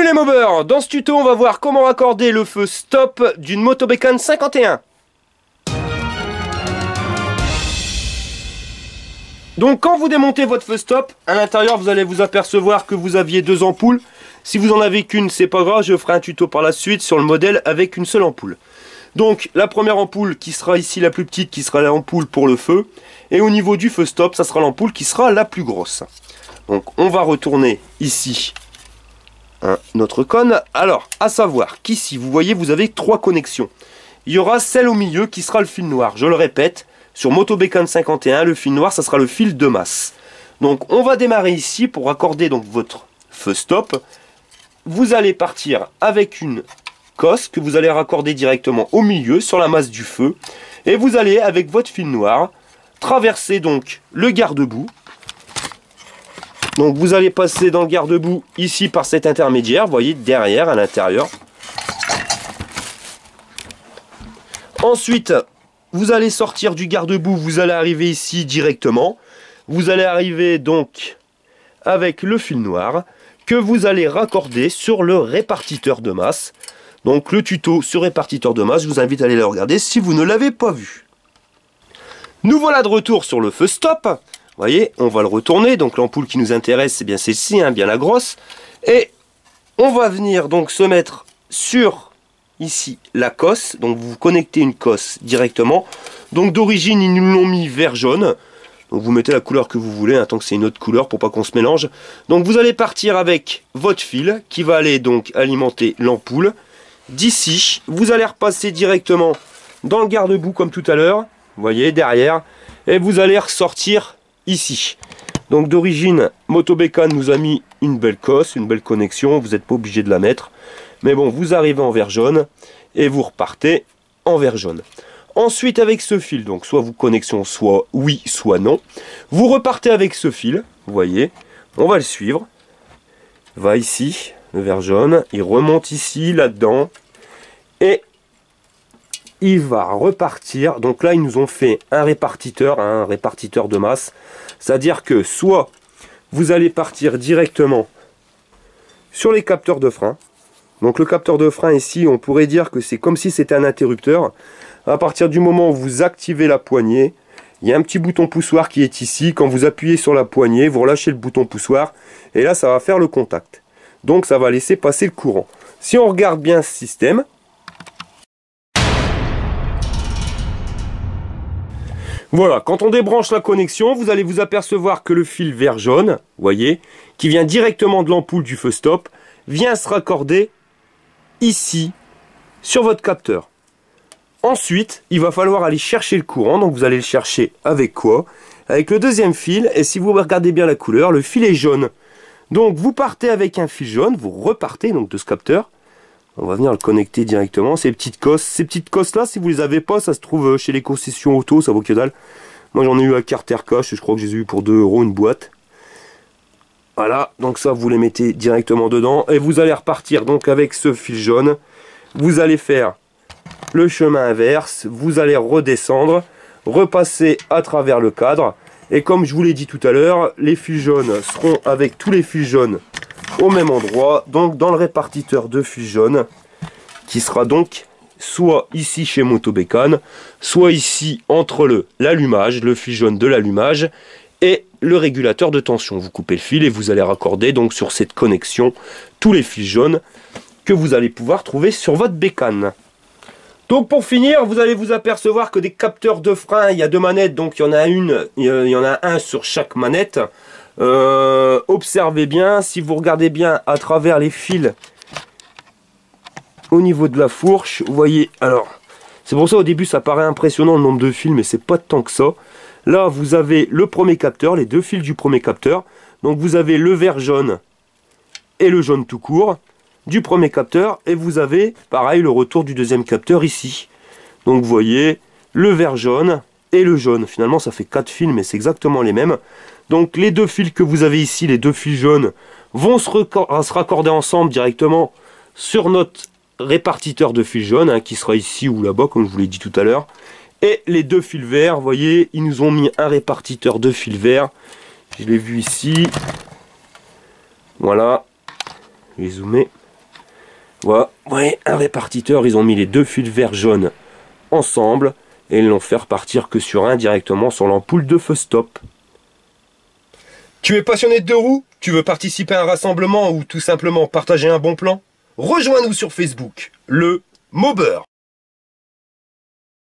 Salut les mobeurs! Dans ce tuto, on va voir comment raccorder le feu stop d'une moto Bécane 51. Donc quand vous démontez votre feu stop, à l'intérieur vous allez vous apercevoir que vous aviez deux ampoules. Si vous en avez qu'une, c'est pas grave, je ferai un tuto par la suite sur le modèle avec une seule ampoule. Donc la première ampoule qui sera ici la plus petite, qui sera l'ampoule pour le feu. Et au niveau du feu stop, ça sera l'ampoule qui sera la plus grosse. Donc on va retourner ici notre cône. Alors, à savoir qu'ici, vous voyez, vous avez trois connexions. Il y aura celle au milieu qui sera le fil noir. Je le répète, sur moto Bécane 51, le fil noir, ça sera le fil de masse. Donc, on va démarrer ici pour raccorder donc votre feu stop. Vous allez partir avec une cosse que vous allez raccorder directement au milieu sur la masse du feu. Et vous allez, avec votre fil noir, traverser donc le garde-boue. Donc vous allez passer dans le garde-boue ici par cet intermédiaire, vous voyez, derrière, à l'intérieur. Ensuite, vous allez sortir du garde-boue, vous allez arriver ici directement. Vous allez arriver donc avec le fil noir que vous allez raccorder sur le répartiteur de masse. Donc le tuto sur répartiteur de masse, je vous invite à aller le regarder si vous ne l'avez pas vu. Nous voilà de retour sur le feu stop. Vous voyez, on va le retourner, donc l'ampoule qui nous intéresse, c'est bien celle-ci, bien la grosse. Et on va venir donc se mettre sur, ici, la cosse. Donc vous connectez une cosse directement. Donc d'origine, ils nous l'ont mis vert jaune. Donc vous mettez la couleur que vous voulez, tant que c'est une autre couleur pour pas qu'on se mélange. Donc vous allez partir avec votre fil qui va aller donc alimenter l'ampoule. D'ici, vous allez repasser directement dans le garde-boue comme tout à l'heure. Vous voyez, derrière. Et vous allez ressortir ici. Donc d'origine, moto Bécane nous a mis une belle cosse, une belle connexion, vous n'êtes pas obligé de la mettre. Mais bon, vous arrivez en vert jaune et vous repartez en vert jaune. Ensuite avec ce fil, donc soit vous connexion soit oui, soit non. Vous repartez avec ce fil, vous voyez, on va le suivre. Va ici, le vert jaune, il remonte ici, là-dedans. Et il va repartir. Donc là, ils nous ont fait un répartiteur de masse. C'est-à-dire que soit vous allez partir directement sur les capteurs de frein. Donc le capteur de frein ici, on pourrait dire que c'est comme si c'était un interrupteur. À partir du moment où vous activez la poignée, il y a un petit bouton poussoir qui est ici. Quand vous appuyez sur la poignée, vous relâchez le bouton poussoir. Et là, ça va faire le contact. Donc ça va laisser passer le courant. Si on regarde bien ce système, voilà, quand on débranche la connexion, vous allez vous apercevoir que le fil vert jaune, vous voyez, qui vient directement de l'ampoule du feu stop, vient se raccorder ici, sur votre capteur. Ensuite, il va falloir aller chercher le courant, donc vous allez le chercher avec quoi? Avec le deuxième fil, et si vous regardez bien la couleur, le fil est jaune. Donc vous partez avec un fil jaune, vous repartez donc de ce capteur. On va venir le connecter directement, ces petites cosses là, si vous les avez pas, ça se trouve chez les concessions auto, ça vaut que dalle. Moi j'en ai eu à Carter Cash, je crois que je les ai eu pour 2 € une boîte. Voilà, donc ça vous les mettez directement dedans, et vous allez repartir donc avec ce fil jaune. Vous allez faire le chemin inverse, vous allez redescendre, repasser à travers le cadre, et comme je vous l'ai dit tout à l'heure, les fils jaunes seront avec tous les fils jaunes au même endroit, donc dans le répartiteur de fils jaunes, qui sera donc soit ici chez moto Bécane, soit ici entre l'allumage, le fil jaune de l'allumage et le régulateur de tension. Vous coupez le fil et vous allez raccorder donc sur cette connexion tous les fils jaunes que vous allez pouvoir trouver sur votre Bécane. Donc pour finir, vous allez vous apercevoir que des capteurs de frein, il y a deux manettes, donc il y en a un sur chaque manette. Observez bien, si vous regardez bien à travers les fils au niveau de la fourche, vous voyez, alors c'est pour ça au début ça paraît impressionnant le nombre de fils, mais c'est pas tant que ça. Là vous avez le premier capteur, les deux fils du premier capteur, donc vous avez le vert jaune et le jaune tout court du premier capteur, et vous avez pareil le retour du deuxième capteur ici. Donc vous voyez le vert jaune et le jaune, finalement ça fait 4 fils mais c'est exactement les mêmes. Donc les deux fils que vous avez ici, les deux fils jaunes, vont se raccorder ensemble directement sur notre répartiteur de fils jaunes, qui sera ici ou là-bas, comme je vous l'ai dit tout à l'heure. Et les deux fils verts, vous voyez, ils nous ont mis un répartiteur de fils verts. Je l'ai vu ici. Voilà. Je vais zoomer. Voilà, ouais, un répartiteur, ils ont mis les deux fils verts jaunes ensemble et ils l'ont fait repartir que sur un directement sur l'ampoule de feu stop. Tu es passionné de deux roues? Tu veux participer à un rassemblement ou tout simplement partager un bon plan? Rejoins-nous sur Facebook, le Mobber.